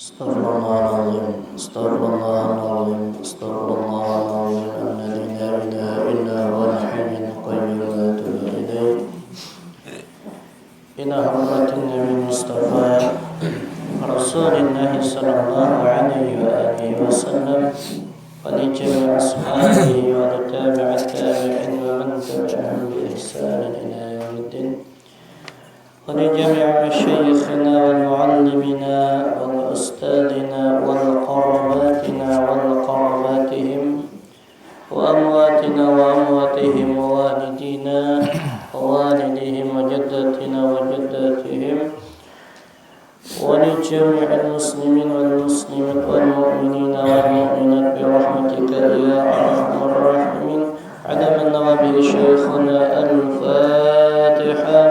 Astaghfirullahaladzim, astaghfirullahaladzim, astaghfirullahaladzim, alladzi la ilaha illa huwal hayyul qayyum wa atubu ilaih. Ila hurmatin Nabi Mustafa Rasulullah sallallahu alaihi wa alihi wasallam wa li jami'i ashabihi wa tabi'at tabi'in wa man tabi'ahum bi ihsan ila yaumiddin. ولجميع مشايخنا والمعلمين والأستاذنا والقرباتنا والقرباتهم وأمواتنا وأمواتهم ووالدينا ووالديهم وجداتنا وجداتهم ولجميع المسلمين والمسلمات والمؤمنين والمؤمنات برحمتك يا أرحم الراحمين. على من نوى به شيخنا الفاتحة.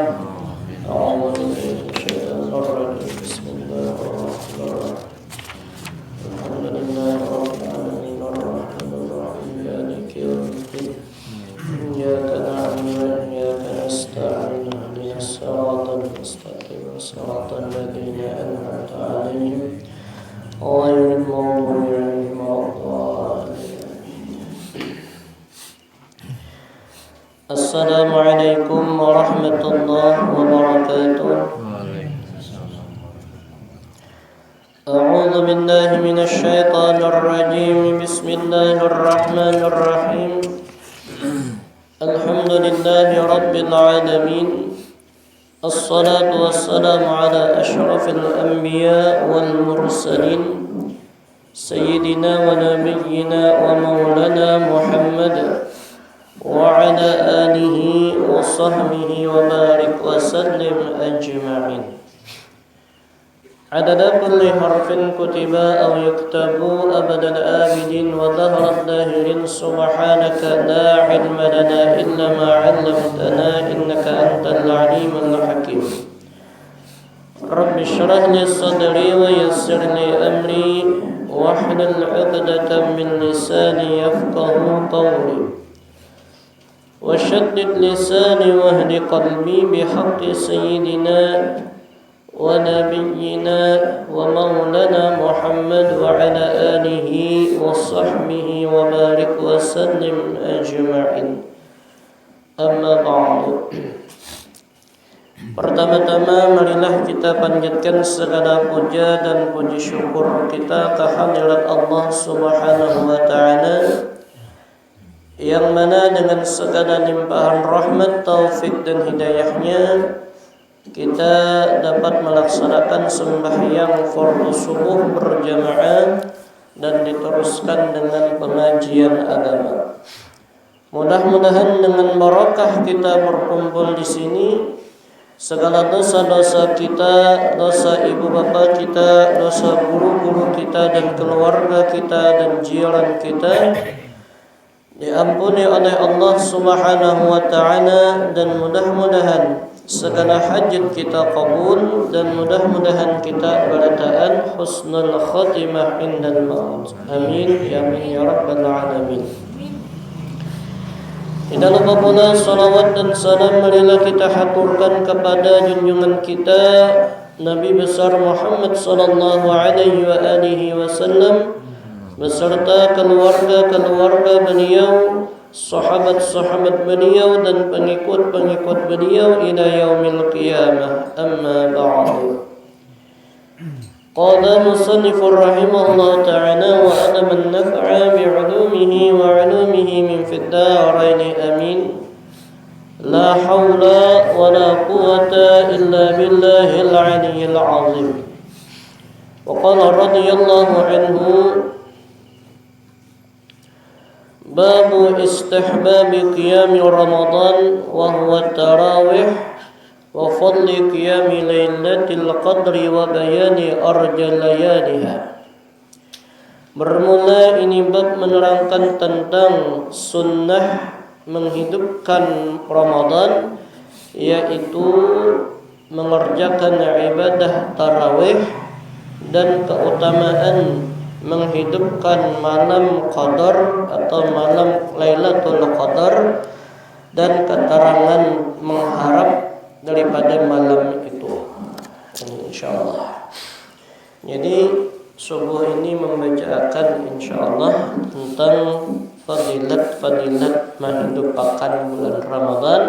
أعوذ بالله من الشيطان الرجيم. بسم الله الرحمن الرحيم. الحمد لله رب العالمين الرحمن الرحيم مالك يوم الدين. إياك نعبد وإياك نستعين اهدنا الصراط المستقيم صراط الذين أنعمت عليهم غير المغضوب عليهم ولا الضالين. السلام عليكم ورحمة الله وبركاته. أعوذ بالله من الشيطان الرجيم. بسم الله الرحمن الرحيم. الحمد لله رب العالمين. الصلاة والسلام على أشرف الأنبياء والمرسلين سيدنا ونبينا ومولانا محمد وعلى آله وصحبه وبارك وسلم أجمعين. عدد كل حرف كتب أو يكتب أبد الآبدين وظهر الداهرين. سبحانك لا علم لنا إلا ما علمتنا إنك أنت العليم الحكيم. رب اشرح لي صدري ويسر لي أمري واحلل عقدة من لساني يفقه قولي وشدد لساني واهد قلبي بحق سيدنا ونبينا ومولانا محمد وعلى آله وصحبه وبارك وسلم أجمعين. أما بعد. Pertama-tama marilah kita panjatkan segala puja dan puji syukur kita kehadirat Allah Subhanahu wa taala, yang mana dengan segala limpahan rahmat, taufik dan hidayahnya kita dapat melaksanakan sembahyang fardu subuh berjamaah dan diteruskan dengan pengajian agama. Mudah-mudahan dengan barakah kita berkumpul di sini, segala dosa-dosa kita, dosa ibu bapa kita, dosa guru-guru kita dan keluarga kita dan jiran kita diampuni oleh Allah Subhanahu wa taala, dan mudah-mudahan segala hajat kita qabul, dan mudah-mudahan kita berataan husnul khatimah indal maut. Amin ya amin ya rabbal alamin. Tidak lupa pula salawat dan salam marilah kita haturkan kepada junjungan kita Nabi besar Muhammad sallallahu alaihi wa alihi wasallam beserta keluarga-keluarga beliau, sahabat-sahabat beliau dan pengikut-pengikut beliau ila yaumil qiyamah. Amma ba'du. Qala musannifur rahimahullah ta'ala wa adama an-naf'a bi'ulumihi wa 'ulumihi min fid darain amin. La hawla wa la quwwata illa billahil 'aliyyil 'azim. Wa qala radhiyallahu anhu Babu istihbabi qiyami Ramadan wa huwa tarawih wa fadli qiyami lailatul qadri wa bayani arjal layaliha. Bermula ini bab menerangkan tentang sunnah menghidupkan Ramadan, yaitu mengerjakan ibadah tarawih, dan keutamaan menghidupkan malam qadar atau malam Lailatul Qadar, dan keterangan mengharap daripada malam itu, insyaallah. Jadi subuh ini membacakan insyaallah tentang fadilat menghidupkan bulan Ramadan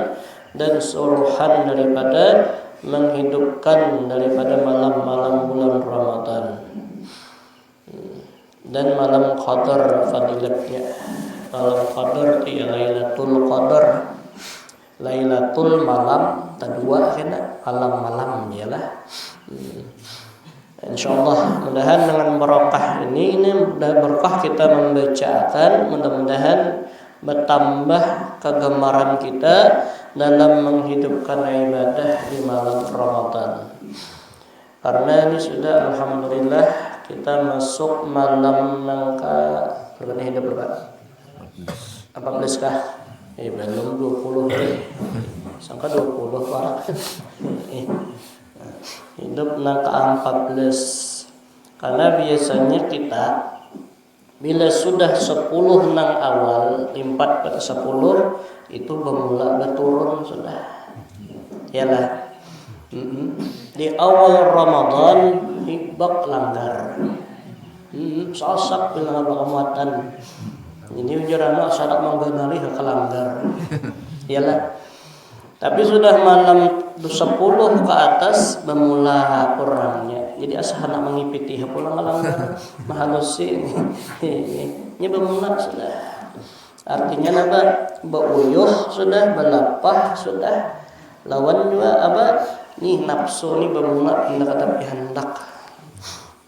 dan suruhan daripada menghidupkan daripada malam-malam bulan Ramadan dan malam qadar fadilatnya. Malam qadar itu ya Lailatul Qadar. Lailatul malam kedua kena malam-malam ialah. Insyaallah mudah-mudahan dengan berkah ini berkah kita membacakan, mudah-mudahan bertambah kegemaran kita dalam menghidupkan ibadah di malam Ramadan. Karena ini sudah alhamdulillah kita masuk malam nangka berapa hidup berapa? 14 kah? Belum 20 sangka 20 parah. Hidup nangka 14. Karena biasanya kita bila sudah 10 nang awal limpat pada 10 itu bermula berturun sudah. Yalah. Di awal Ramadan hibak langgar. Sasak bilang kemuatan. Ini ujarana syarat menggenali ke langgar. Yalah. Tapi sudah malam 10 ke atas bermula kurangnya. Jadi asal nak mengipiti pulang langgar. Mahalusi ini bermula sudah. Artinya apa? Beuyuh sudah, belapah sudah. Lawan juga apa? Nih nafsu ni bermula hendak tapi hendak.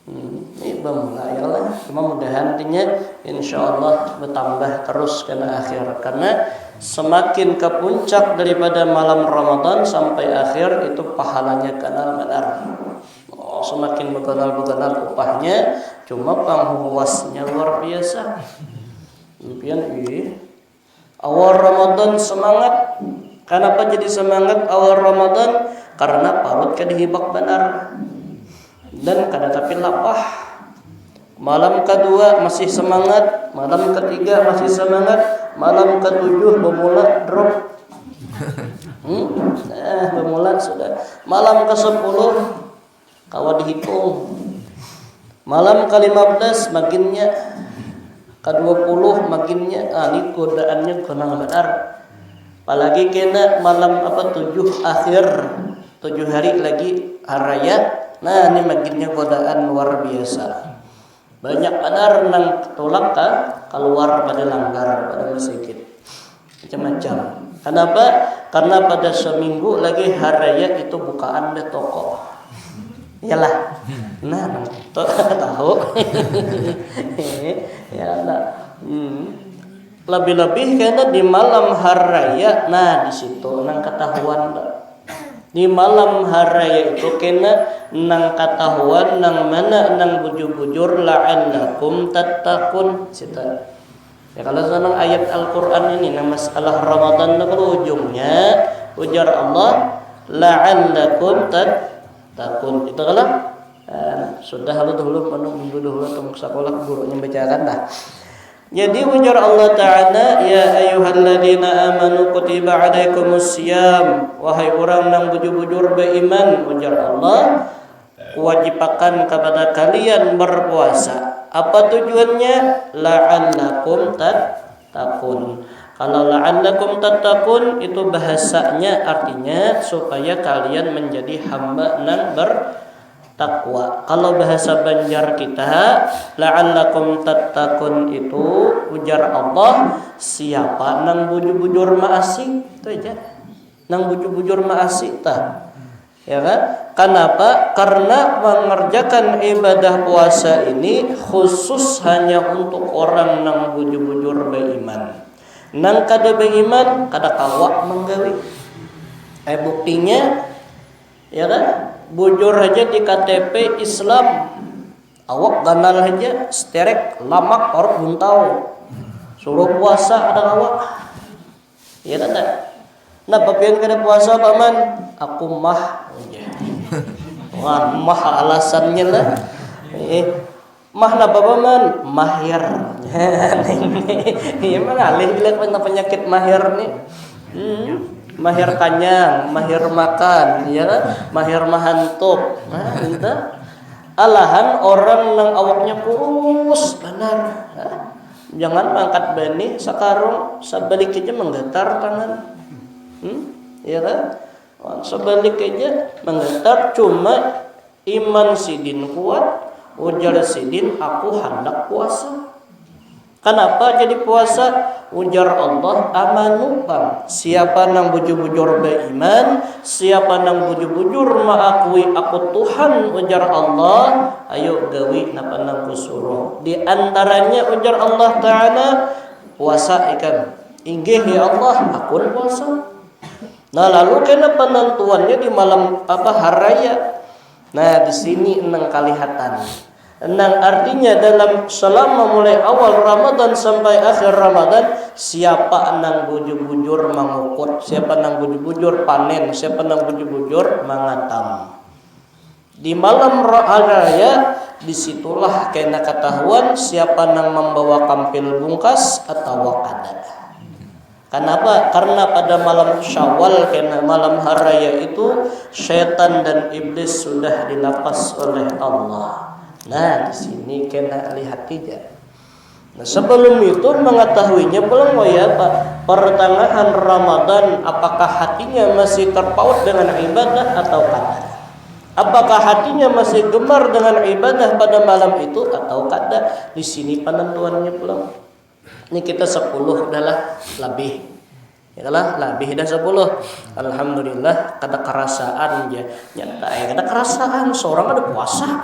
Ini bermula ya Allah. Cuma mudah-mudahan intinya insyaallah bertambah terus ke akhir. Karena semakin ke puncak daripada malam Ramadan sampai akhir itu pahalanya benar. Semakin begadal upahnya, cuma penghuasnya luar biasa. Impian awal Ramadan semangat. Kenapa jadi semangat awal Ramadan? Karena parut ke dihibak benar. Dan kada tapi lapah. Malam kedua masih semangat, malam ketiga masih semangat, malam ketujuh bermula drop. Bermula sudah. Malam ke-10 kawan dihitung. Malam ke-15 makinnya, ke-20 makinnya, ini godaannya konang benar. Apalagi kena malam 7 akhir, 7 hari lagi haraya. Nah, ini makinnya godaan luar biasa. Banyak benar nang tolak keluar pada langgar pada masjid. Macam-macam. Kenapa? Karena pada seminggu lagi haraya itu bukaan di toko. Iyalah. Nah, tahu. Ya lah. Lebih-lebih karena di malam haraya, nah di situ nang ketahuan di malam haraya itu kena nang ketahuan nang mana nang bujur-bujur la'allakum tattaqun sita. Ya kalau senang ayat Al-Qur'an ini nang masalah Ramadan nang ujungnya ujar Allah la'allakum tattaqun. Itu kalau sudah dulu minggu dulu tong sekolah gurunya bacakan dah. Jadi ujar Allah Ta'ala, ya ayyuhalladzina amanu kutiba alaikumus siyam. Wahai orang yang bujur-bujur beriman, ujar Allah, wajibkan kepada kalian berpuasa. Apa tujuannya? La'allakum tattaqun. Kalau la'allakum tattaqun itu bahasanya artinya supaya kalian menjadi hamba yang takwa. Kalau bahasa Banjar kita, la'allakum tattaqun itu ujar Allah, siapa nang bujur-bujur maasi itu aja. Nang bujur-bujur maasi ta. Ya kan? Kenapa? Karena mengerjakan ibadah puasa ini khusus hanya untuk orang nang bujur-bujur beriman. Nang kada beriman kada kawak menggawi. Buktinya ya kan? Bujur aja di KTP Islam awak ganal aja sterek lamak orang buntau suruh puasa ada awak ya tak. Nah papian kada puasa paman aku mah mah alasannya lah mah napa paman mahir ya mana alih bilang penyakit mahir nih mahir kanyang, mahir makan, ya kan? Mahir mahantuk. Nah, itu alahan orang nang awaknya kurus benar. Jangan mangkat bani sakarung sabalik aja menggetar tangan. Ya kan? Sebalik aja menggetar, cuma iman sidin kuat, ujar sidin aku hendak puasa. Kenapa jadi puasa? Ujar Allah, amanu bang. Siapa nang bujur-bujur beriman, siapa nang bujur-bujur mengakui aku Tuhan, ujar Allah, ayo gawi napa nang kusuruh. Di antaranya ujar Allah Ta'ala, puasa ikan. Inggih ya Allah, aku puasa. Nah lalu kena penentuannya di malam haraya. Nah di sini nang kalihatan. Nang artinya dalam selama mulai awal Ramadan sampai akhir Ramadan, siapa nang bujur-bujur mangukut, siapa nang bujur-bujur panen, siapa nang bujur-bujur mangatam. Di malam raya disitulah kena ketahuan siapa nang membawa kampil bungkas atau kada. Kenapa? Karena pada malam Syawal, kena malam haraya itu syaitan dan iblis sudah dilapas oleh Allah. Nah, di sini kena lihat tidak. Nah, sebelum itu mengetahuinya belum ya Pak. Pertengahan Ramadan, apakah hatinya masih terpaut dengan ibadah atau kada? Apakah hatinya masih gemar dengan ibadah pada malam itu atau kada? Di sini penentuannya belum. Ini kita 10 adalah lebih. Itulah lebih dah 10. Alhamdulillah kada kerasaan ya. Nyata kada kerasaan seorang ada puasa.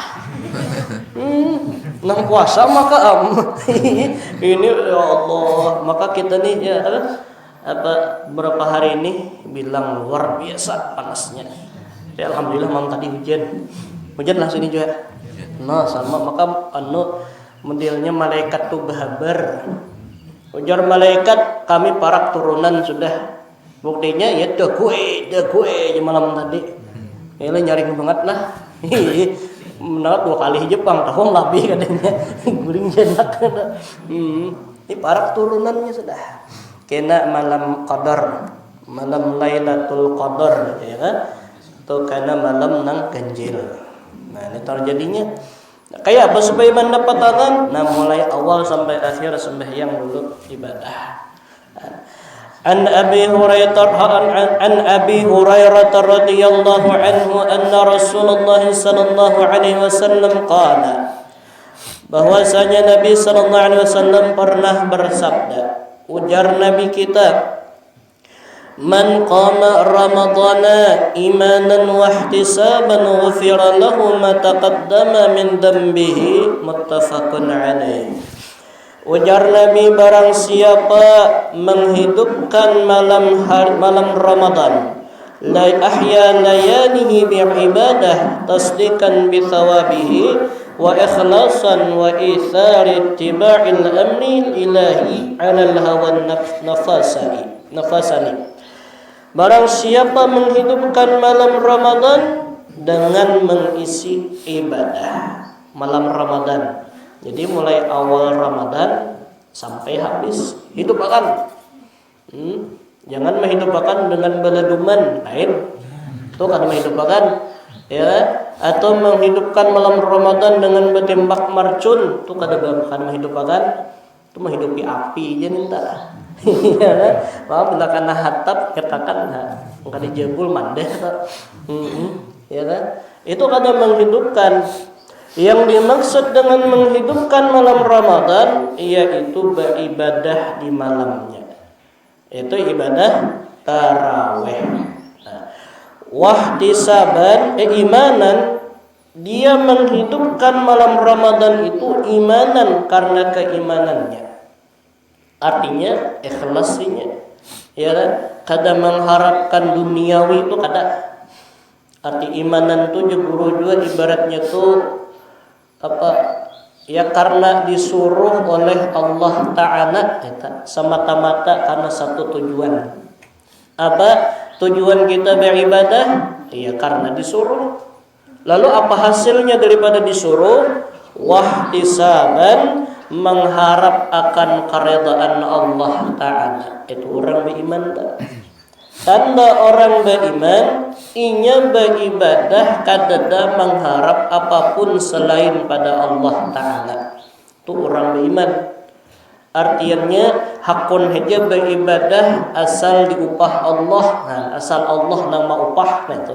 Nang puasa maka ini ya Allah, maka kita nih ya berapa hari ini bilang luar biasa panasnya. Ya alhamdulillah malam tadi hujan. Hujan lah sini juga. Nah, sama maka modelnya malaikat tuh berhabar. Ujar malaikat, kami para turunan sudah. Buktinya ya dah gue aja malam tadi. Ini nyaring banget lah. Menurut 2 kali Jepang tahun lebih katanya. Guring jenak. Ini para turunannya sudah. Kena malam Qadar, malam Lailatul Qadar ya kan? Itu karena malam nang ganjil. Nah, ini terjadinya kayak apa supaya mendapatkan? Nah, mulai awal sampai akhir sembahyang dulu ibadah. An Abi Hurairah radhiyallahu anhu anna Rasulullah sallallahu alaihi wasallam qala, bahwasanya Nabi sallallahu alaihi wasallam pernah bersabda, ujar Nabi kita, man qama ramadana imanan wa ihtisaban ghufira lahu ma taqaddama min dhanbihi, muttafaqun alaih. Ujar Nabi, barang siapa menghidupkan malam Ramadan, la ahya layalihi bi'ibadah tasdiqan bi thawabihi wa ikhlasan wa ithari ittiba'il amri ilahi 'ala al-hawa nafasani. Barang siapa menghidupkan malam Ramadan dengan mengisi ibadah malam Ramadan. Jadi mulai awal Ramadan sampai habis hidupkan. Jangan menghidupkan dengan beladuman lain. Itu kan menghidupkan ya, atau menghidupkan malam Ramadan dengan bertembak marcun. Itu kan menghidupkan. Itu menghidupi api aja minta. Ya kan? Mau bila kana hatap katakan enggak dijebul mandeh ya kan? Itu kada menghidupkan. Yang dimaksud dengan menghidupkan malam Ramadan yaitu beribadah di malamnya. Itu ibadah tarawih. Wahtisaban imanan, dia menghidupkan malam Ramadan itu imanan karena keimanannya. Artinya ikhlasnya. Ya kan? Kada mengharapkan duniawi itu kada. Arti imanan itu juga ibaratnya tuh ya karena disuruh oleh Allah Ta'ala semata-mata karena satu tujuan. Apa tujuan kita beribadah? Ya karena disuruh. Lalu apa hasilnya daripada disuruh? Wahtisaban, mengharap akan keridhaan Allah Ta'ala. Itu orang beriman. Tanda orang beriman, inya beribadah kadada mengharap apapun selain pada Allah Ta'ala. Itu orang beriman. Artinya hakun aja beribadah asal diupah Allah. Nah, asal Allah nama upah. Nah, itu.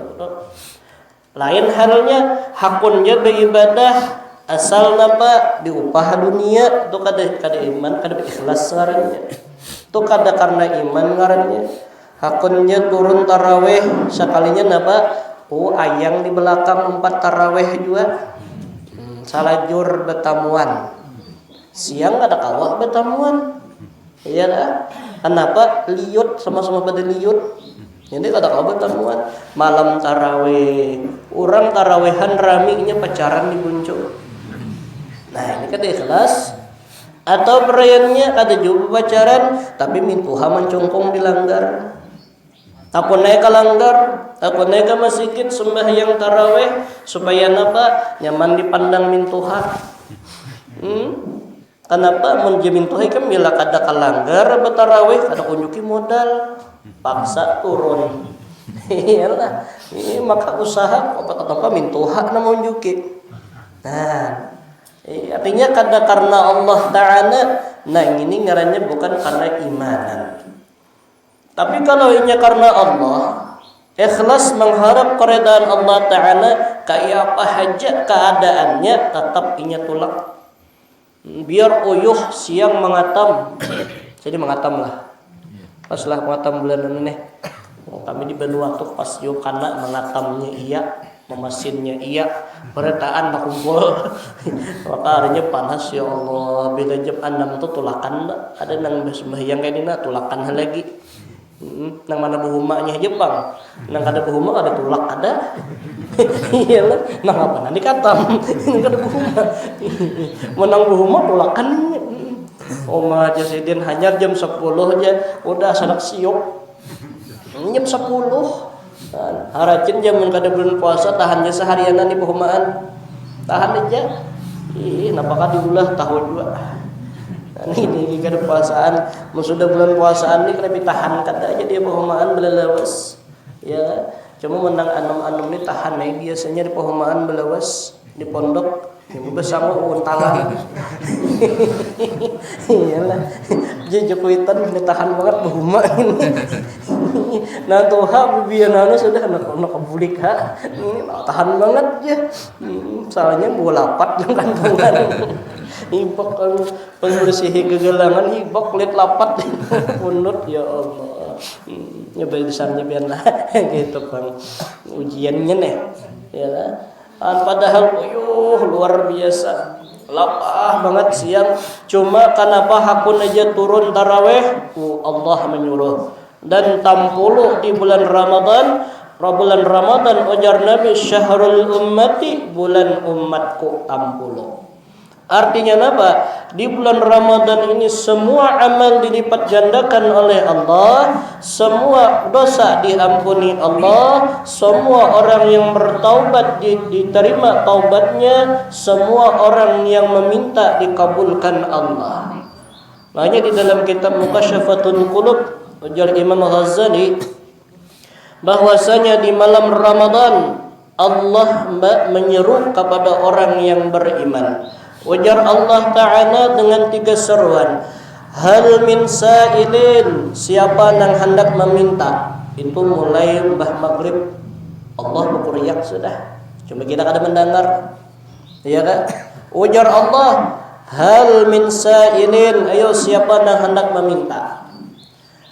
Lain halnya hakunnya beribadah asal napa diupah dunia. Itu kada iman, kada ikhlas ngarannya. Itu kada karena iman ngarannya. Hakunnya turun taraweh sekalinya napa? Ayang di belakang 4 taraweh juga. Salajur betamuan. Siang ada kawah betamuan. Iya dah. Kenapa? Liut sama-sama pada liut. Jadi kada kawah betamuan. Malam taraweh. Orang tarawehan raminya pacaran di buncung. Nah, ini kada ikhlas. Atau perayaannya kada juga pacaran tapi mintuha mencongkong dilanggar. Aku naik kalanggar, aku naik ke masjid sembahyang taraweh supaya napa nyaman dipandang mintuha. Kenapa menjamin tuh kan bila kada kalanggar betaraweh kada kunjuki modal paksa turun. Iyalah, ini maka usaha apa mintuha na menjuki. Nah, artinya kada karena Allah Ta'ala. Nah, ini ngarannya bukan karena imanan. Tapi kalau inya karena Allah, ikhlas mengharap keredaan Allah Ta'ala, kayak apa aja keadaannya tetap inya tulak. Biar uyuh siang mengatam. Jadi mengatam lah. Pas lah mengatam bulan ini. Kami di Benua tuh pas yo kana mengatamnya iya, memasinnya iya, peretaan nak kumpul. Maka harinya panas ya Allah. Bila jam 6 tuh tulakan ada nang sembahyang kayak dina tulakan lagi. Nang mana buhumanya Jepang, nang kada buhuma kada tulak ada. Iyalah, nang apa nanti katam, kada buhuma. Menang buhuma tulakan. Oma Jasidin hanya jam 10 aja udah sanak siok. Jam 10. Haracin jam kada bulan puasa tahannya seharian di buhumaan. Tahan aja. Napakah diulah tahun 2. Ini kada puasaan, sudah bulan puasaan ini kena tahan kata aja dia pehomaan belalawas. Ya, cuma menang anom-anom ini tahan biasanya di pehomaan belawas di pondok. Yang bersama untalan. Iyalah. Jadi Jokowitan tahan banget behuma ini. Nah tuha bibianana sudah nak kebulik ha. Ini tahan banget ya. Soalnya bola lapat dengan kantongan. Hibok kan pembersih gegelangan hibok lihat lapat punut ya Allah. Ya besarnya biar lah gitu kan. Ujiannya nih. Ya lah. Padahal luar biasa lapah banget siang, cuma kenapa hakun aja turun taraweh Allah menyuruh. Dan 60 di bulan Ramadan ujar Nabi syahrul ummati, bulan umatku 60. Artinya apa? Di bulan Ramadan ini semua amal dilipat gandakan oleh Allah, semua dosa diampuni Allah, semua orang yang bertaubat diterima taubatnya, semua orang yang meminta dikabulkan Allah. Makanya di dalam kitab Mukasyafatul Qulub ujar Imam Ghazali bahwasanya di malam Ramadan Allah menyeru kepada orang yang beriman. Wajar Allah Ta'ala dengan 3 seruan. Hal min sa'ilin, siapa yang hendak meminta. Itu mulai mbah maghrib Allah berkuriak sudah. Cuma kita kada mendengar. Iya kan? Wajar Allah, hal min sa'ilin, ayo siapa yang hendak meminta.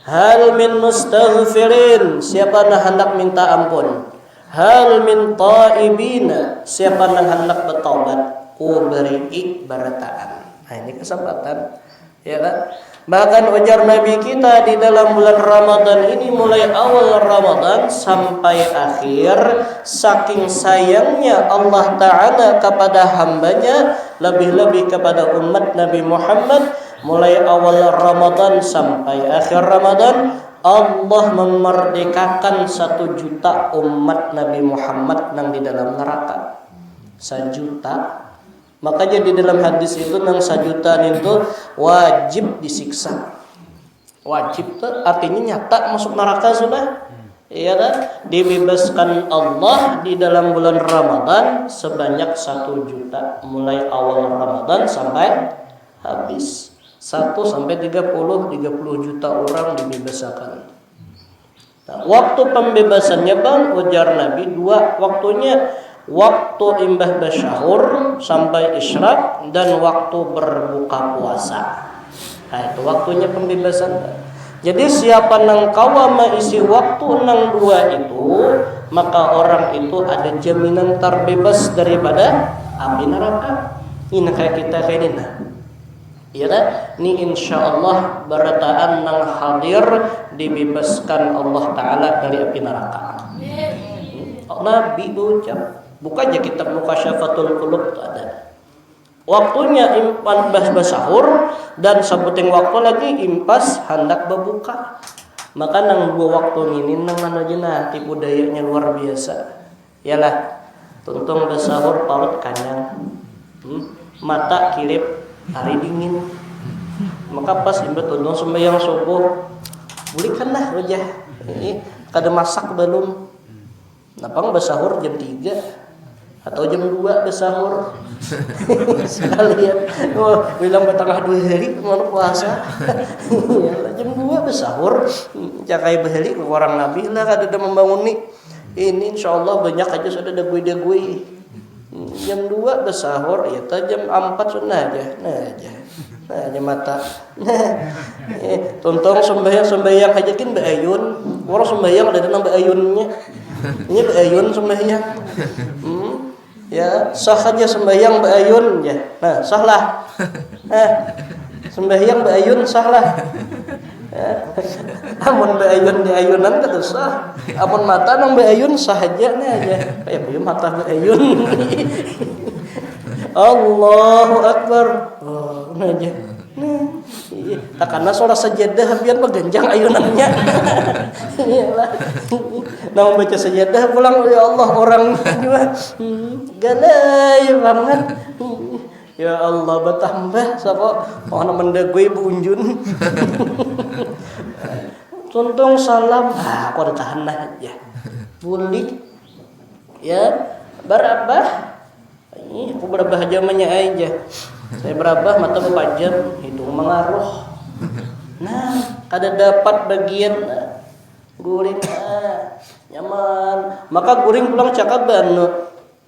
Hal min mustaghfirin, siapa yang hendak minta ampun. Hal min ta'ibina, siapa yang hendak bertaubat. Beri barataan. Nah, ini kesempatan, ya kan? Bahkan ujar Nabi kita di dalam bulan Ramadan ini mulai awal Ramadan sampai akhir, saking sayangnya Allah Ta'ala kepada hambanya, lebih-lebih kepada umat Nabi Muhammad, mulai awal Ramadan sampai akhir Ramadan, Allah memerdekakan 1 juta umat Nabi Muhammad yang di dalam neraka. 1 juta. Makanya di dalam hadis itu nang 1 juta itu wajib disiksa. Wajib tuh artinya nyata masuk neraka sudah. Iya kan? dibebaskan Allah di dalam bulan Ramadan sebanyak 1 juta mulai awal Ramadan sampai habis. 1 sampai 30 juta orang dibebaskan. Nah, waktu pembebasannya Bang, ujar Nabi 2 waktunya, waktu imbah basyahur sampai isyraq dan waktu berbuka puasa. Nah, itu waktunya pembebasan. Jadi siapa nang kawama isi waktu nang 2 itu, maka orang itu ada jaminan terbebas daripada api neraka. Ini kayak kita kayak ini nah. Iya kan? Ini insyaallah barataan nang hadir dibebaskan Allah Ta'ala dari api neraka. Nabi ucap, buka aja kitab Muqasyafatul Qulub ada. Waktunya impan basahur dan sabuting waktu lagi impas hendak berbuka. Maka nang 2 waktu ini nang anu aja tipu dayanya luar biasa. Yalah, tuntung basahur parut kanyang. Mata kilip hari dingin. Maka pas imbat tuntung sembahyang subuh, bulikan lah wajah. Ini kada masak belum. Napang basahur jam 3 atau jam 2 basahur. Sekalian bilang batangah 2 hari mau puasa. Ya, jam 2 basahur cakai bahali ke orang Nabi lah kada ada membangun nih. Ini insyaallah banyak aja sudah ada gue. Jam 2 basahur ya jam 4 sunnah aja. Nah aja mata. Tontong sembahyang hajakin beayun. Orang sembahyang ada nang beayunnya. Ini beayun sembahyang. Ya, sah saja sembahyang beayun ya. Nah, sahlah. Sembahyang beayun sahlah. Amun beayun di ayunan kata sah. Amun mata nang beayun sah aja nih aja. Kayak beayun mata beayun. Allahu Akbar. Oh, nah aja. Takana sholat sajadah biar menggenjang ayunannya. Iyalah. Nah membaca sajadah pulang ya Allah orang juga galai banget. Ya Allah bertambah sapa ana mendagui bunjun. Tuntung salam. Aku ada tahan aja. Buli. Ya, berabah. Ini aku berabah zamannya aja. Saya berabah mata berpajam, hidung mengaruh. Nah, kada dapat bagian guring nyaman. Maka guring pulang cakaban.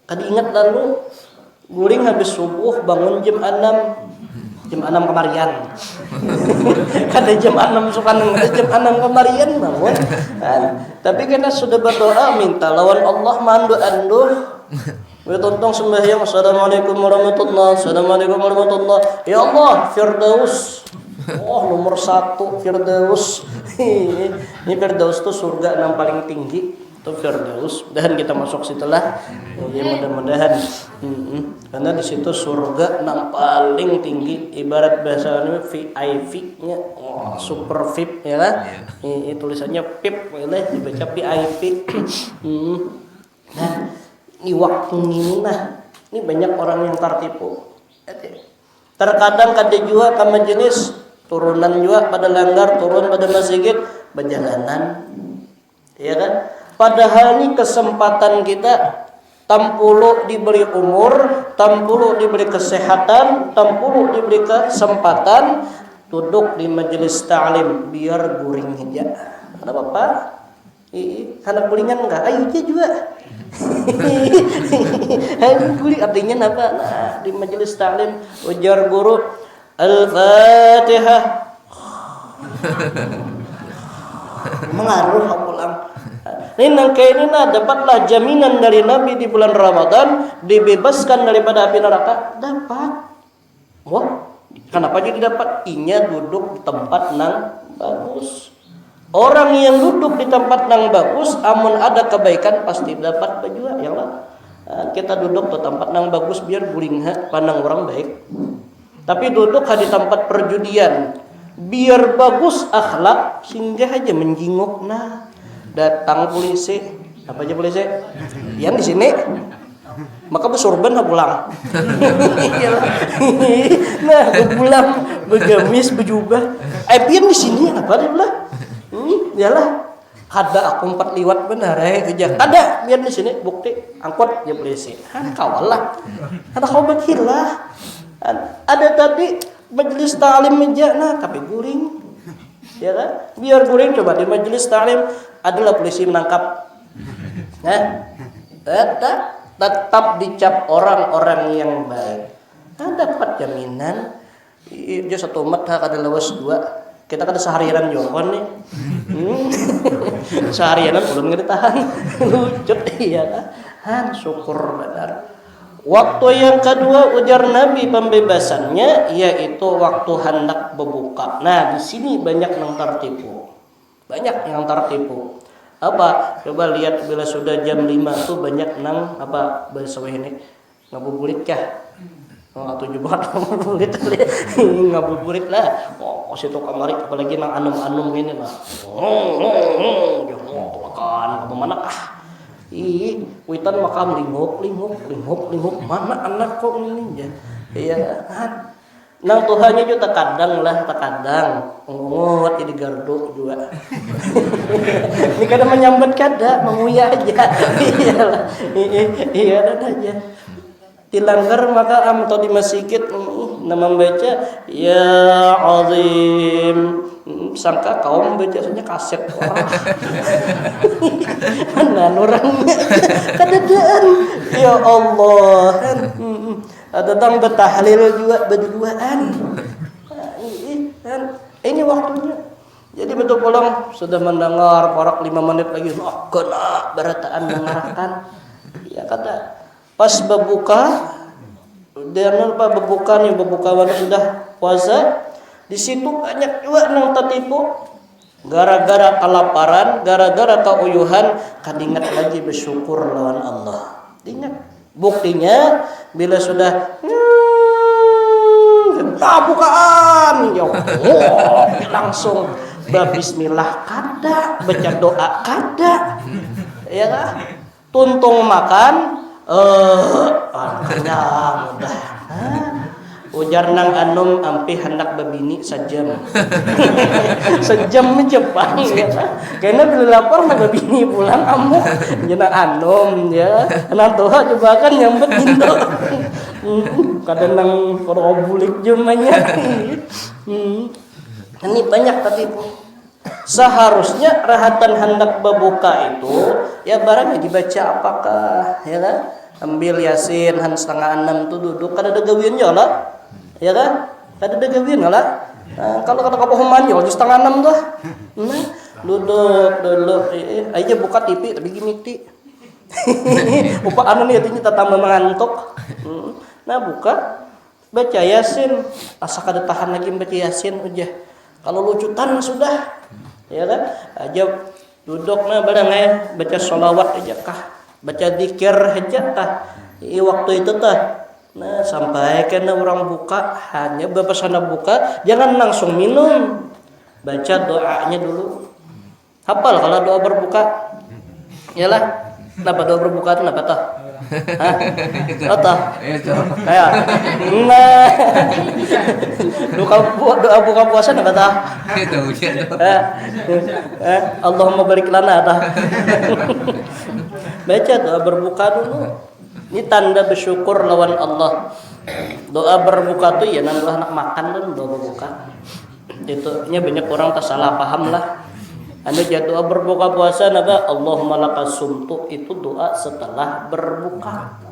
Kada ingat lalu guring habis subuh bangun jam 6. Jam 6 kemarian. Kada jam 6 sukan jam 6 kemarian bangun. Tapi karena sudah berdoa minta lawan Allah mandu-anduh. Bertontong sembahyang assalamualaikum warahmatullahi assalamualaikum warahmatullahi. Ya Allah Firdaus. Oh nomor 1 Firdaus. Ini Firdaus tuh surga yang paling tinggi. Itu Firdaus. Dan kita masuk situlah. Ya mudah-mudahan. Karena di situ surga yang paling tinggi. Ibarat bahasanya VIP-nya. Oh, super VIP ya kan. Ini tulisannya VIP boleh dibaca VIP. Nah ini waktu ini nah, ini banyak orang yang tertipu. Terkadang kada juga ke majelis turunan juga pada langgar turun pada masjid berjalanan, ya kan? Padahal ini kesempatan kita, tampulu diberi umur, tampulu diberi kesehatan, tampulu diberi kesempatan duduk di majelis ta'lim biar guring hija. Kenapa Pak? Anak gulingan enggak? Ayo aja juga. Guling artinya apa? Nah, di majelis taklim ujar guru Al-Fatihah. Mengaruh pulang. Ini kayak ini dapatlah jaminan dari Nabi di bulan Ramadan dibebaskan daripada api neraka. Dapat. Wah, kenapa jadi dapat? Inya duduk di tempat nang bagus. Orang yang duduk di tempat yang bagus, amun ada kebaikan pasti dapat juga, ya Allah. Kita duduk di tempat yang bagus biar guling pandang orang baik. Tapi duduk di tempat perjudian, biar bagus akhlak, singgah aja menjinguk. Nah, datang polisi, apa aja polisi? Yang di sini, maka bersorban pulang. Nah, pulang bergamis, berjubah. Pian di sini apa dia lah? Yalah, Ada aku 4 liwat benar kerja. Ada biar di sini bukti angkot ya polisi. Kawal lah. Ada kau berkilah. Ada tadi majelis ta'lim meja tapi guring. Ya kan? Biar guring coba di majelis ta'lim adalah polisi menangkap. Tetap dicap orang-orang yang baik. Dapat jaminan. Dia satu umat ada lawas 2. Kita kan seharian jongkon nih. Seharian belum ngetahan. Lucut iya kan. Syukur benar. Waktu yang kedua ujar Nabi pembebasannya yaitu waktu hendak berbuka. Nah, di sini banyak yang tertipu. Banyak yang tertipu. Apa? Coba lihat bila sudah jam 5 tuh banyak nang apa bahasa ini ngabuburit kah? Tujuh banget ngabuburit lah. Situ kamari apalagi nang anum-anum ini lah. Kan kemana witan makam lingkup mana anak kok ini ya. Iya kan. Nang Tuhannya juga terkadang ngungut jadi gardu juga. Ini kadang menyambut kada menguya aja. Iyalah. Iya dan aja. Dilanggar maka atau di masjid nama membaca ya azim sangka kaum bacanya kaset mana orangnya kadadaan ya Allah ada tang bertahlil juga berduaan ini waktunya jadi betul pulang sudah mendengar porak 5 menit lagi kena berataan mengarahkan ya kata pas berbuka dan apa berbuka mana sudah puasa di situ banyak juga nang tertipu gara-gara kelaparan gara-gara keuyuhan kadingat lagi bersyukur lawan Allah ingat buktinya bila sudah bukaan ya langsung bismillah kada baca doa kada ya kan tuntung makan kenyang udah. Ujar nang anum ampi hendak babini sejam. Sejam Jepang ya. Karena bila lapar mah babini pulang amuk jenang anum ya. Nang toha coba kan nyambet Indo. Kadang nang robulik jemanya. Ini banyak tadi seharusnya rahatan hendak berbuka itu ya barangnya dibaca apakah ya kan ambil yasin han 5:30 tuh duduk kada ada gawiannya lah ya kan kada ada gawian lah kalau kata kapohoman yo 5:30 tuh duduk aja buka TV tapi gini ti upah anu nih artinya tambah mengantuk nah buka baca yasin asa kada tahan lagi baca yasin aja kalau lucutan sudah ya kan aja duduk barang baca sholawat aja kah baca zikir aja kah waktu itu tah nah sampai kena orang buka hanya bapasana buka jangan langsung minum baca doanya dulu hafal kalau doa berbuka yalah kenapa doa berbuka itu kenapa tah kayak doa buka puasa apa tah? Allahumma barik lana tah. Baca doa berbuka dulu. Ini tanda bersyukur lawan Allah. Doa berbuka tuh ya nanti anak makan kan doa berbuka. Itu nya banyak orang tak salah paham lah. Anda jadi doa berbuka puasa naga Allahumma lakas sumtu itu doa setelah berbuka.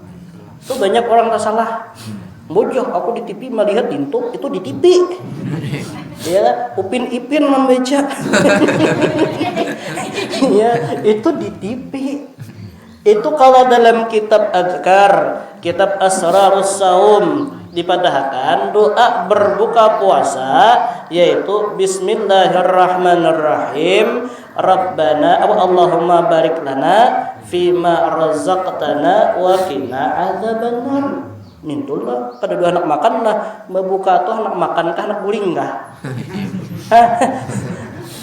Itu banyak orang tak salah. Bojok aku di TV melihat dintuk itu di TV. Ya, Upin Ipin membaca. Ya, itu di TV. Itu kalau dalam kitab Adhkar, kitab Asrarus Saum dipadahkan doa berbuka puasa yaitu Bismillahirrahmanirrahim Rabbana Allahumma barik lana fima razaqtana wa qina adzabannar. Nintullah pada dua anak makan lah membuka tuh anak makan kah anak guling kah?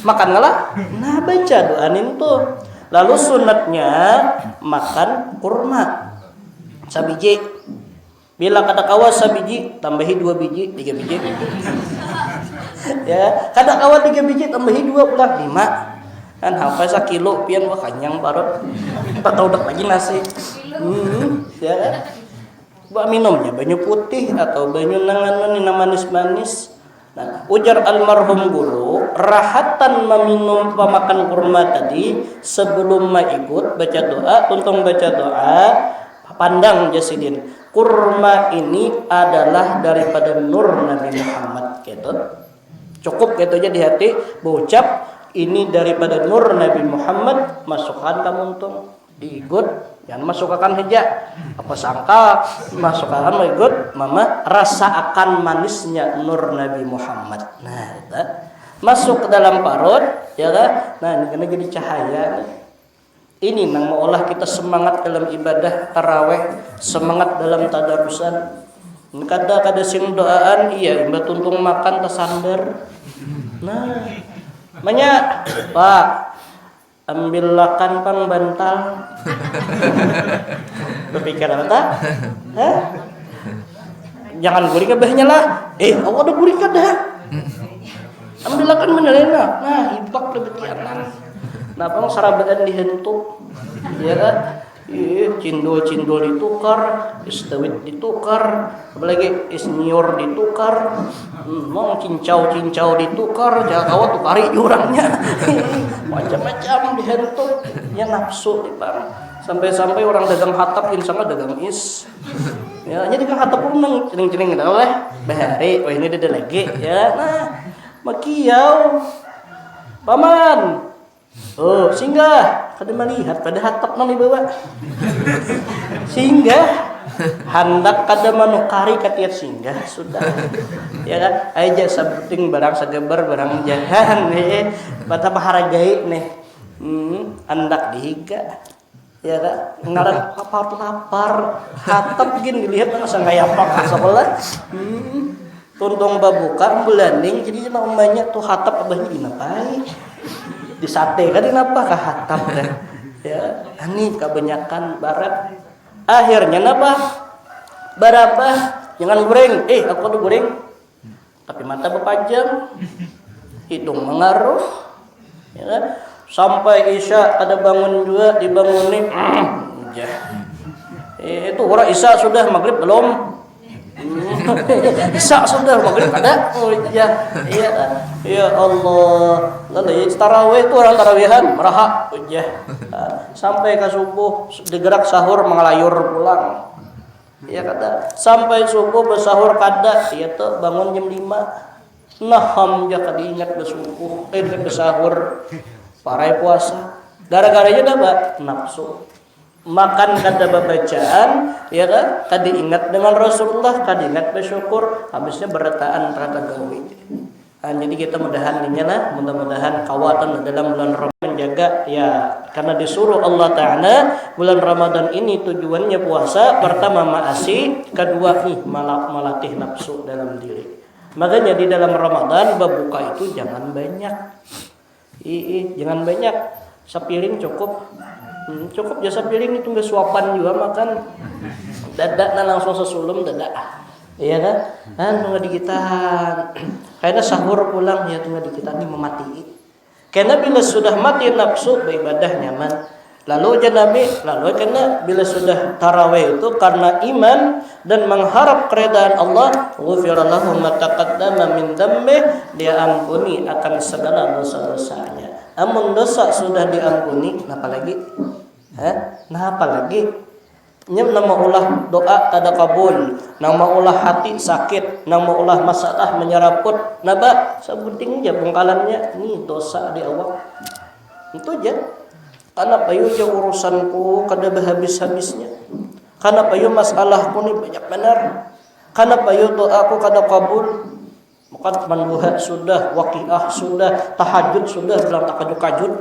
Makan lah. Nah baca doa tuh. Lalu sunatnya makan kurma sabiji. Bila kata kawas sabiji tambahi 2 biji 3 biji. Ya, kata kawas 3 biji tambahi 2 pula 5. Kan hafal sakilo pian wah kanyang parot. Patau dak lagi nasi. Ya kan? Buat minumnya banyu putih atau banyu nanganan manis-manis. Nah, ujar almarhum guru, rahatan meminum pemakan kurma tadi sebelum ikut baca doa, tuntung baca doa, pandang Jasidin. Kurma ini adalah daripada nur Nabi Muhammad gitu. Cukup gitu aja di hati, berucap ini daripada nur Nabi Muhammad, masukkan kamu untung diikut, jangan masukkan hijab. Apa sangka masukkan ikut, mama rasa akan manisnya nur Nabi Muhammad. Nah, itu masuk ke dalam parut, ya kan? Nah, ini kena jadi cahaya. Ini nang maulah kita semangat dalam ibadah taraweh, semangat dalam tadarusan. Kada sing doaan iya imba tuntung makan tasandar. Nah, banyak Pak ambilakan pang bantal. Berpikir apa? Hah? Jangan guring abahnya lah. Awak ada guring kada? Ambilakan menelena. Nah, ibak lebih tianan. Nah, pang sarabaan dihentuk. Ya kan? Cindol ditukar, istawit ditukar, apalagi isnior ditukar, mau cincau ditukar, jangan kawat tukari jurangnya, macam-macam dihentuk, ya nafsu bang. Sampai orang dagang hatap, insya Allah dagang is, ya jadi dagang hatap pun nang celing oleh bahari, oh ini ada lagi, ya, nah, makiau, paman. Oh, singgah. Kada melihat pada hatap nang dibawa. Singgah. Hendak kada manukari katiat singgah sudah. Ya kan? Aja sabuting barang sageber barang jahan bata maharagai nih. Hendak dihiga. Ya kan? Ngaran lapar. Hatap gin dilihat nang sangayapak sebelah. Tuntung babuka belanding jadi namanya tuh hatap abahnya dinapai. Di sate kan kenapa kahatap deh ya ani kebanyakan barat akhirnya napa barabah jangan goreng aku tuh goreng tapi mata berpajang hidung mengaruh ya kan? Sampai isya ada bangun juga dibangunin itu orang isya sudah maghrib belum isya sudah maghrib ada ya Allah lalu tarawih itu orang tarawihan merahak sampai ke subuh digerak sahur mengalayur pulang ya kata sampai subuh bersahur kada ya tuh bangun jam 5 naham jaka diingat bersubuh bersahur parai puasa gara-garanya dapat nafsu makan kada bacaan ya kan kada ingat dengan Rasulullah kada ingat bersyukur habisnya berataan rata gawe. Jadi kita mudah-mudahan kawatan dalam bulan Ramadan menjaga ya karena disuruh Allah Ta'ala bulan Ramadan ini tujuannya puasa pertama ma'asi kedua melatih nafsu dalam diri. Makanya di dalam Ramadan berbuka itu jangan banyak. Jangan banyak. Sepiring cukup jasa piring itu nggak suapan juga makan dadak langsung sesulum dadak iya kan tunggu dikitan karena sahur pulang ya tunggu dikitan ini memati karena bila sudah mati nafsu beribadah nyaman lalu karena bila sudah tarawih itu karena iman dan mengharap keredaan Allah ghufira lahu ma taqaddama min dhanbi dia ampuni akan segala dosa-dosanya. Amun dosa sudah diampuni, apa lagi? Nah apa lagi? Nama ulah doa kada kabul, nama ulah hati sakit, nama ulah masalah menyeraput, naba sebuting aja bungkalannya, ini dosa di awak. Itu aja. Karena payu aja urusanku kada habis-habisnya. Karena payu masalahku ni banyak benar. Karena payu doaku kada kabul. Bukan manduha sudah, waqiah sudah, tahajud sudah, bilang takajud-kajud.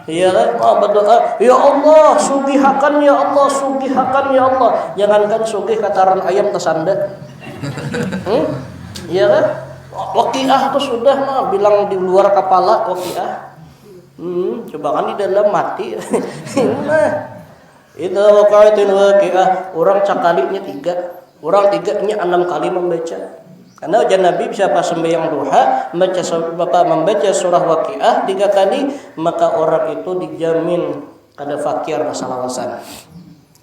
Iya kan? Berdoa, ya Allah, sugihakan ya Allah, sugihakan ya Allah. Jangankan sugih kataran ayam tersanda. Iya kan? Waqiah itu sudah bilang di luar kepala waqiah. Coba kan di dalam mati. Itu waqaitul waqiah, orang cakalinya 3. Orang 3-nya 6 kali membaca. Karena ujar Nabi siapa sembahyang duha membaca surah Waqiah 3 kali, maka orang itu dijamin kada fakir salawasan.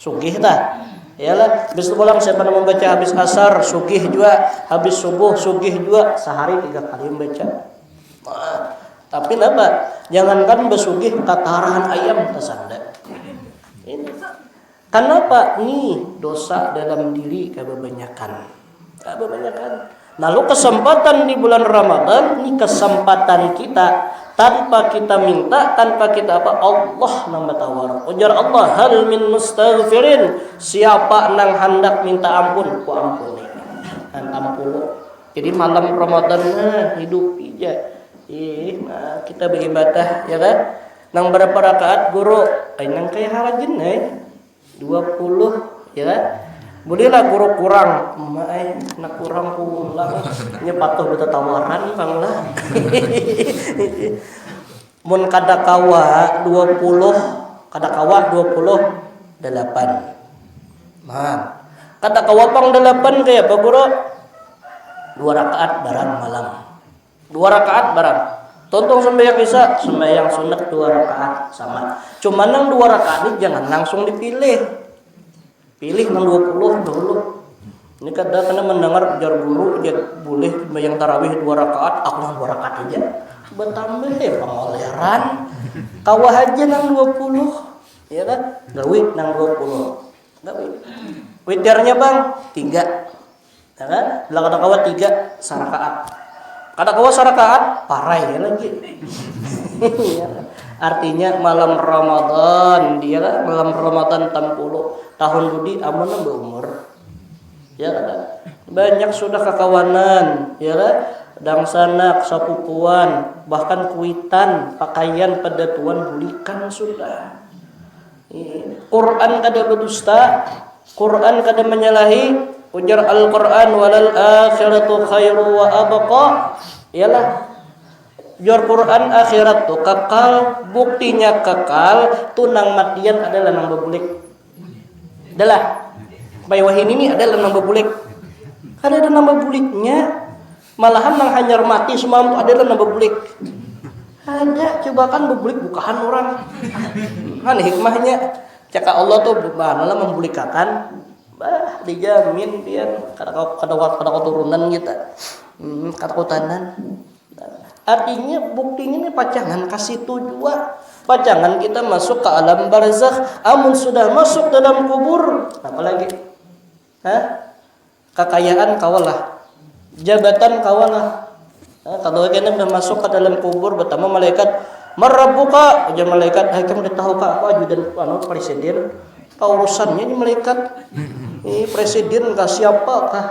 Sugih tah. Iyalah, habis pulang siapa yang membaca habis asar sugih juga, habis subuh sugih juga, sehari 3 kali membaca. Tapi kenapa? Jangankan besugih tataran ayam tersanda. Ini. Kenapa? Nih dosa dalam diri kebanyakan. Lalu kesempatan di bulan Ramadan, ini kesempatan kita tanpa kita minta, tanpa kita apa, Allah nang batawar. Ujar Allah, hal min mustaghfirin, siapa nang hendak minta ampun, ku ampuni. Ampun. Jadi malam Ramadan hidup aja. Kita beribadah ya kan. Nang berapa rakaat guru? Nang kayak harajin 20 ya kan. Bolehlah guru kurang, nak kurang pula. Ini patuh beta tawaran bang lah. Mun kada kawa 20, kada kawa 28. Nah, kada kawa pang 8 kayak apa guru? 2 rakaat barang malam. 2 rakaat barang. Tonton sembahyang isya, sembahyang sunat 2 rakaat sama. Cuma nang 2 rakaat ini jangan langsung dipilih. Pilih nang 20 dulu. Ini kadang mendengar ujar guru dia boleh sembahyang tarawih 2 rakaat, aku nang 2 rakaat aja. Bertambah pengoleran. Kawah aja nang 20. Ya kan? Gawi nang 20. Gawi. Witirnya Bang 3. Ya kan? Belakang kawah 3 sarakaat. Kada kawa sarakaat parai lagi. Artinya malam Ramadan dia kan malam Ramadan 60 tahun budi aman nambah umur. Ya kan? Banyak sudah kekawanan, ya kan? Dangsanak, sapupuan, bahkan kuitan, pakaian pada tuan bulikan sudah. Quran kada berdusta, Quran kada menyalahi. Ujar Al-Quran walal akhiratu khairu wa abqa. Ialah ujar Quran akhirat tu kekal, buktinya kekal, tunang matian adalah nang bebulik. Adalah baywahin ini adalah nang bebulik. Ada nang bebuliknya. Malahan nang hanyar mati semalam tu adalah nang bebulik. Ada coba kan bebulik bukaan orang. Kan hikmahnya cakap Allah tu bagaimana membulikakan. Dijamin dia kada keturunan kita kada kutanan. Artinya buktinya ini pacangan kasih tujuan pacangan kita masuk ke alam barzakh. Amun sudah masuk dalam kubur apalagi kekayaan kawalah, jabatan kawalah. Kalau kena sudah masuk ke dalam kubur bertemu malaikat marabbuka, ujar malaikat hakim udah tahu kah apa ajudan presiden urusannya ini malaikat. Ini presiden kah siapa kah?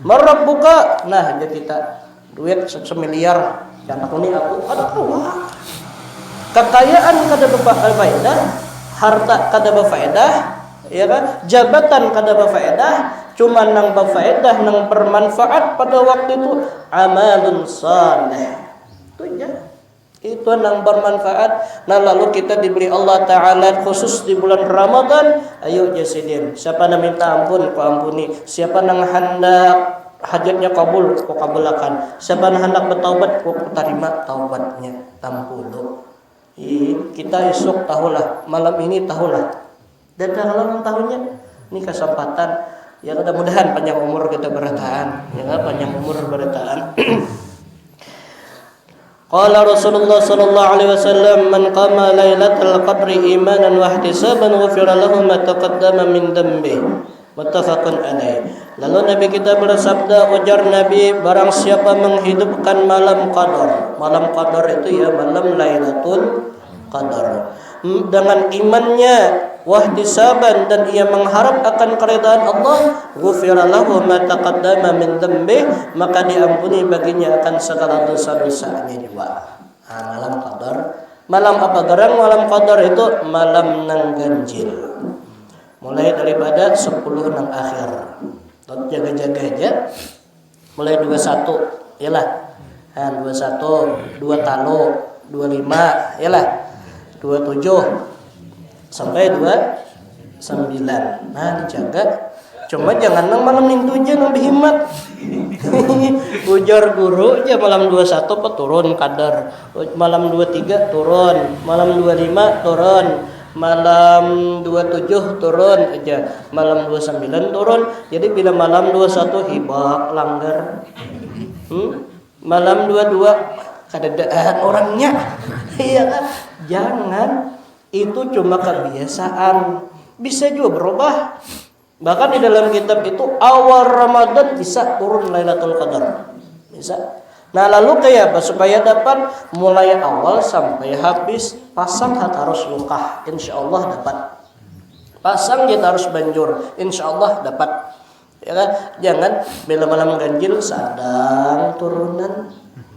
Marabbuka. Nah, jadi kita duit 1 miliar. Yang aku ni aku ada kawa. Kekayaan kada berfaedah, harta kada berfaedah, ya kan? Jabatan kada berfaedah, cuma nang berfaedah nang bermanfaat pada waktu itu amalun saleh. Itu aja. Itu yang bermanfaat. Nah lalu kita diberi Allah Ta'ala khusus di bulan Ramadan. Ayo jasidin, siapa yang minta ampun ku ampuni, siapa yang hendak hajatnya kabul ku kabulkan, siapa yang hendak bertaubat ku terima taubatnya tampulu. Kita esok tahulah, malam ini tahulah, dan dalam tahunnya ini kesempatan. Ya mudah-mudahan panjang umur kita bertahan, ya panjang umur bertahan. Qala Rasulullah sallallahu alaihi wasallam man qama lailatul qadri imanan wa ihtisaban ghufira lahu ma taqaddama min dhanbi. Muttafaqun alaih. Lalu Nabi kita bersabda, ujar Nabi, barang siapa menghidupkan malam qadar. Malam qadar itu ya malam Lailatul Qadar. Dengan imannya wahtisaban dan ia mengharap akan keridhaan Allah, ghufira lahu ma taqaddama min dhanbi, maka diampuni baginya akan segala dosa-dosanya juga. Malam qadar. Malam apa garang malam qadar itu? Malam nang ganjil. Mulai daripada 10 nang akhir. Jaga-jaga aja. Mulai 21, yalah. 21, 2 talo, 25, yalah. 27 sampai 29. Nah, dijaga. Cuma jangan nang malam ning 7 nang berhemat. Ujar guru aja malam 21 turun kadar. Malam 23 turun, malam 25 turun, malam 27 turun aja, malam 29 turun. Jadi bila malam 21 hibak langgar. Malam 22 kadadaan orangnya. Iya kan? Jangan, itu cuma kebiasaan. Bisa juga berubah. Bahkan di dalam kitab itu awal Ramadan bisa turun Lailatul Qadar. Bisa. Nah, lalu kayak apa supaya dapat mulai awal sampai habis pasang harus lukah, insyaallah dapat. Pasang kita harus banjur, insyaallah dapat. Ya kan? Jangan bila malam ganjil sadang turunan.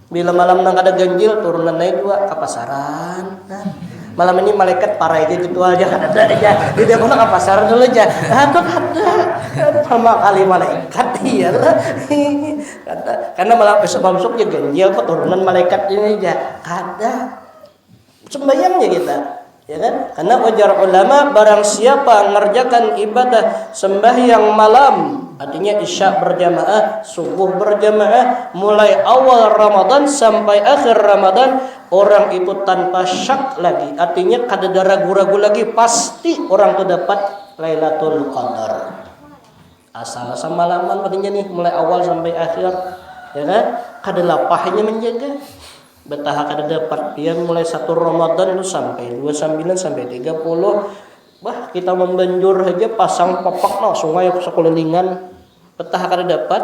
Bila malam nang ada ganjil turunan naik dua ke pasaran. Nah, malam ini malaikat parah aja gitu aja kan ada aja. Dia mau ke pasar dulu aja. Ada sama kali malaikat iya lah. Karena malam besok ya ganjil keturunan malaikat ini aja. Ada sembayangnya kita. Ya kan? Karena ujar ulama barang siapa mengerjakan ibadah sembahyang malam, artinya isya berjamaah, subuh berjamaah, mulai awal Ramadan sampai akhir Ramadan, orang itu tanpa syak lagi, artinya kada ada ragu-ragu lagi, pasti orang itu dapat Lailatul Qadar. Asal malaman artinya nih mulai awal sampai akhir, ya kan? Kada lapahnya menjaga. Betah kada dapat dia mulai 1 Ramadan itu sampai 29 sampai 30. Bah, kita membanjur aja pasang papak no sungai sekelilingan. Betah kada dapat,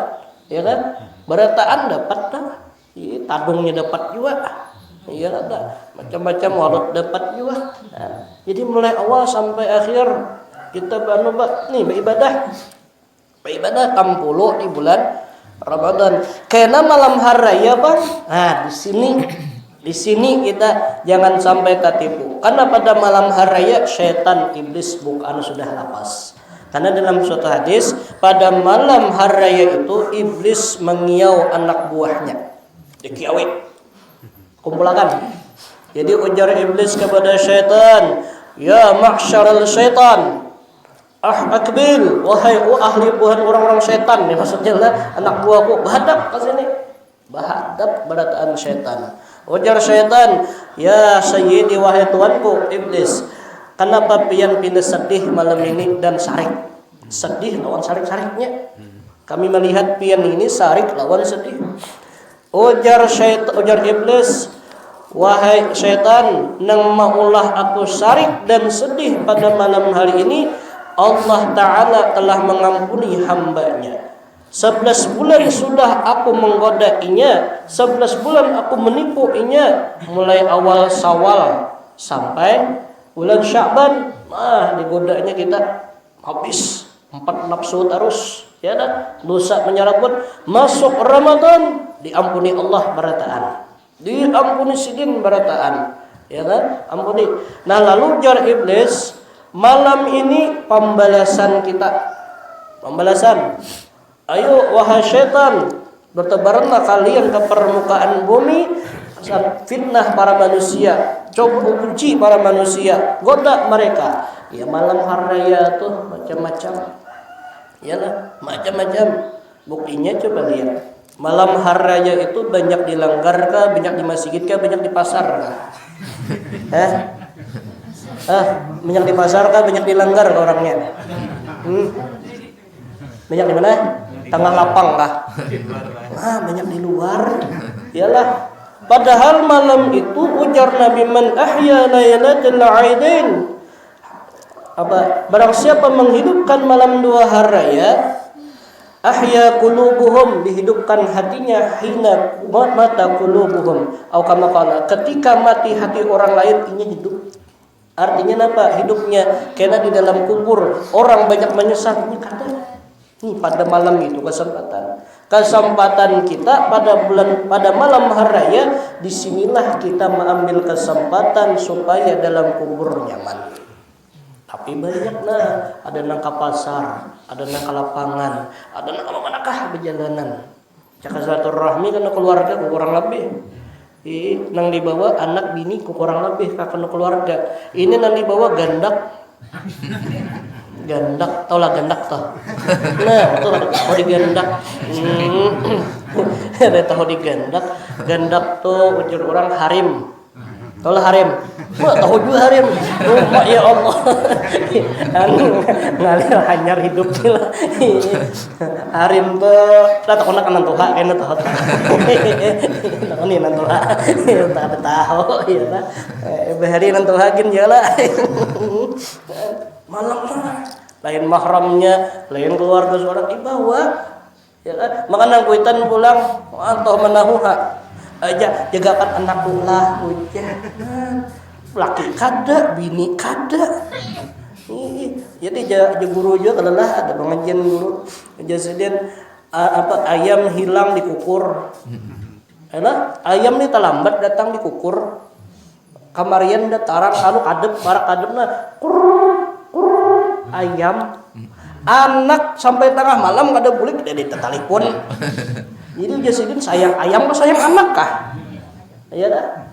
ya kan? Berataan dapat dah. Tadungnya dapat juga. Iya ada. Macam-macam walut dapat juga. Nah, jadi mulai awal sampai akhir kita nih beribadah. Beribadah 60 di bulan Ramadan. Karena malam hari raya bang, nah di sini kita jangan sampai tertipu. Karena pada malam hari raya syaitan iblis bukan sudah lapas. Karena dalam suatu hadis pada malam hari raya itu iblis mengiau anak buahnya, dikiawin, kumpulkan. Jadi ujar iblis kepada syaitan, ya ma'syaral syaitan. Akbil, wahai ahli buhan orang-orang setan nih maksudnya lah anak buahku bahadap ke sini. Bahadap berataan setan. Ujar setan, ya sayyidi wahai tuanku iblis, kenapa pian pindah sedih malam ini dan sarik? Sedih lawan sarik-sariknya. Kami melihat pian ini sarik lawan sedih. Ujar iblis, wahai setan, nang maulah aku sarik dan sedih pada malam hari ini, Allah Ta'ala telah mengampuni hambanya. 11 bulan sudah aku menggodainya, 11 bulan aku menipuinya, mulai awal Syawal sampai bulan Sya'ban. Nah, digodanya kita habis 4 nafsu terus, ya dah. Dosa menyerabut. Masuk Ramadan diampuni Allah berataan. Diampuni sidin berataan. Ya kan? Ampuni. Nah, lalu jar iblis, malam ini pembalasan kita. Pembalasan. Ayo wahai syaitan, bertebaranlah kalian ke permukaan bumi, fitnah para manusia, coba uji para manusia, goda mereka. Ya malam hari raya tuh macam-macam. Yalah, macam-macam. Buktinya coba lihat. Malam hari raya itu banyak dilanggar kah, banyak di masjid kah, banyak di pasar kah? Banyak di pasar kah, banyak dilanggar orangnya? Banyak di mana? Tengah lapang kah? Banyak di luar. Iyalah. Padahal malam itu ujar Nabi, man ahya laylatal aidain. Barang siapa menghidupkan malam 2 hari raya, ahya qulubuhum, dihidupkan hatinya, hina mata qulubuhum, atau kama qala, ketika mati hati orang lain ini hidup. Artinya apa? Hidupnya karena di dalam kubur orang banyak menyesal. Ini kata nih pada malam itu kesempatan kita pada malam hari raya, disinilah kita mengambil kesempatan supaya dalam kubur nyaman. Tapi banyak nah, ada nang ke pasar, ada nang ke lapangan, ada nang ke manakah berjalanan. Cakap silaturahmi karena keluarga kurang lebih. Nang dibawa anak bini kurang lebih karena keluarga. Ini nang dibawa gandak. Gandak, tau lah gandak toh. Nah, betul mau digandak. Ada tahu digendak. Gendak tuh ujar orang harim. Tahu lah harim. Wah, tahu juga harim. Rumah ya Allah. Ngalir hanyar hidup lah. Harim tuh tak tahu nak nantu hak kena tahu. Tahu nih nantu hak. Tak ada tahu ya lah. Behari nantu hakin ya lah. Malam lain mahramnya, lain keluarga seorang dibawa. Ya kan? Makanya kuitan pulang atau menahuha. Aja jagakan anak ulah hujan. Laki kada, bini kada. Jadi jaga guru juga kalau lah ada pengajian guru. Jasiden ayam hilang dikukur. Ayam ni terlambat datang dikukur. Kamarian dah tarang anu kadep, barak kadepna ayam. Anak sampai tengah malam kada boleh dari telepon. Jadi Jasiden sayang ayam atau sayang anak kah? Ya dah.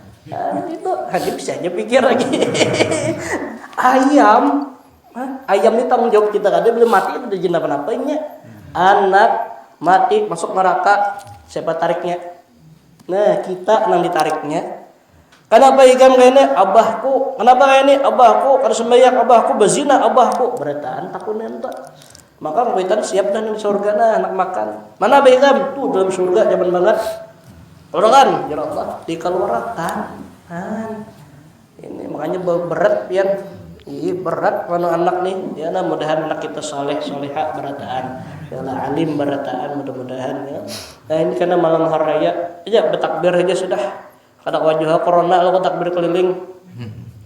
Itu hanya bisa aja pikir lagi. Ayam ini tanggung jawab kita, kada belum mati itu ada jenah apa-apanya. Anak mati masuk neraka, siapa tariknya? Nah, kita nang ditariknya. Kenapa ikam kayaknya abahku? Kenapa kayaknya abahku? Kada sembahyang abahku, bezina abahku. Berataan takutnya entah. Maka kuitan siap dan di surga nah anak makan. Mana baikam? Tuh dalam surga zaman banget. Orang ya Allah dikeluarkan. Ini makanya berat pian. Iya berat mana anak nih. Ya nah mudahan anak kita saleh salehah berataan. Ya lah alim berataan mudah-mudahan ya. Nah ini karena malam hari raya aja bertakbir aja sudah. Kada wajah corona lo takbir keliling.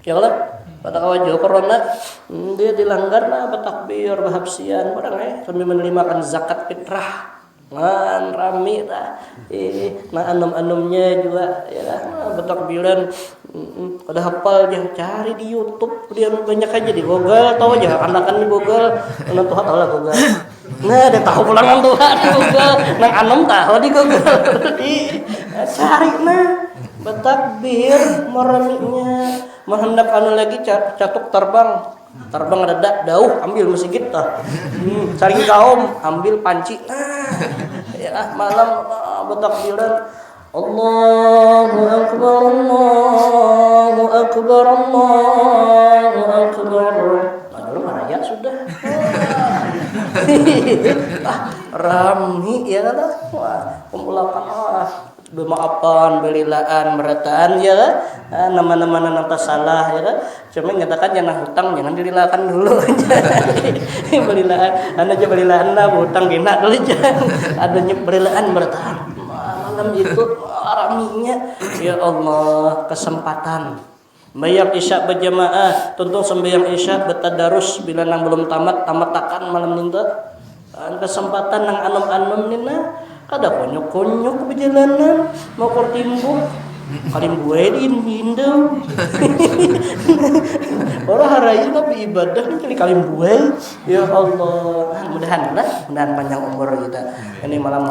Ya lah. Pada wajah corona dia dilanggar nah bertakbir berhabsian barang sambil menerima zakat fitrah. Ngan rami dah. Nah anum-anumnya juga ya nah, bertakbiran kada hafal dia cari di YouTube dia banyak aja di Google tahu aja anakan di Google nang Tuhan tahu lah Google. Nah dia tahu pulangan Tuhan di Google nang anum tahu di Google. Cari nah bertakbir maraminya menghendak anu lagi catuk terbang ada dauh ambil masjid tah cari kaum ambil panci ya malam bertakbiran Allahu akbar Allahu akbar Allahu akbar dulu raya sudah rami ya lah kumpulakan bermaafan, belilaan, berataan ya nama-nama nanta salah ya kan. Cuma nyatakan jangan hutang jangan dililakan dulu aja. Belilaan, aja belilaan lah hutang kena dulu jangan. Adanya belilaan berataan. Malam itu raminya ya Allah kesempatan. Bayar isya berjamaah, tuntung sembahyang isya bertadarus bila nang belum tamat-tamatakan malam ninta. Kesempatan nang anom-anom nina kada konyok-konyok perjalanan mau kortimbuk kalim buai di Indo. Orang haraya tapi ibadah kali kalim buai. Ya Allah, mudahan panjang umur kita. Ini malam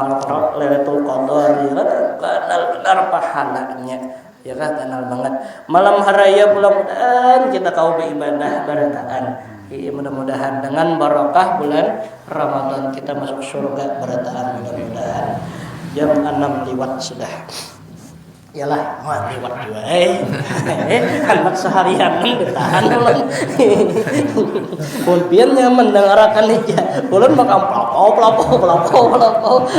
Lailatul Qadar ya kan benar pahalanya. Ya kan kenal banget. Malam haraya mudah-mudahan kita kau beribadah berataan. Iya mudah-mudahan dengan barokah bulan Ramadan kita masuk surga berataan mudah-mudahan. Jam 6 lewat sudah. Yalah, mau lewat juga. Anak seharian bertahan ulang. Pun nyaman mendengarkan aja. Ulun makan pelapau.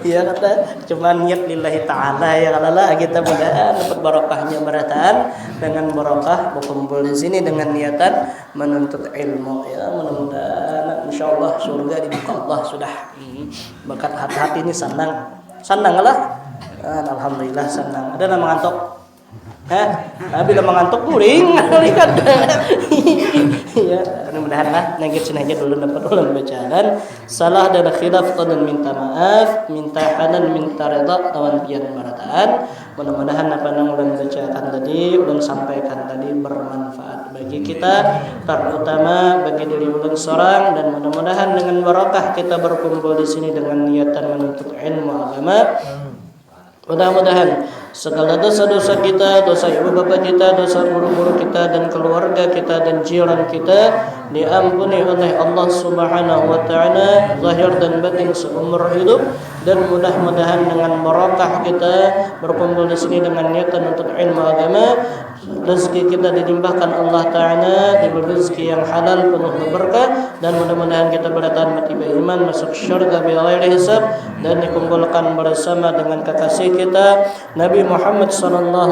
Iya kata cuma niat lillahi ta'ala ya kalala kita mudah dapat barokahnya berataan dengan barokah berkumpul di sini dengan niatan menuntut ilmu ya mudah-mudahan insyaallah surga dibuka Allah sudah. Bakat hati-hati ini senang lah. Alhamdulillah senang. Ada nama ngantuk? Bila mengantuk guring lihat. Ya, mudah-mudahan lah nangkit sini aja dulu dapat ulang bacaan. Salah dan khilaf dan minta maaf, minta hanan, minta redha tawan pian barataan. Mudah-mudahan apa yang ulang bacakan tadi, ulang sampaikan tadi bermanfaat bagi kita, terutama bagi diri ulang seorang dan mudah-mudahan dengan barokah kita berkumpul di sini dengan niatan menuntut ilmu agama. Mudah-mudahan segala dosa-dosa kita, dosa ibu bapa kita, dosa guru-guru kita dan keluarga kita dan jiran kita diampuni oleh Allah Subhanahu wa taala zahir dan batin seumur hidup, dan mudah-mudahan dengan barakah kita berkumpul di sini dengan niatan untuk ilmu agama, rezeki kita dilimpahkan Allah taala, diberi rezeki yang halal penuh berkah, dan mudah-mudahan kita bertahan mati beriman masuk syurga bighairi hisab dan dikumpulkan bersama dengan kekasih kita Nabi Muhammad sallallahu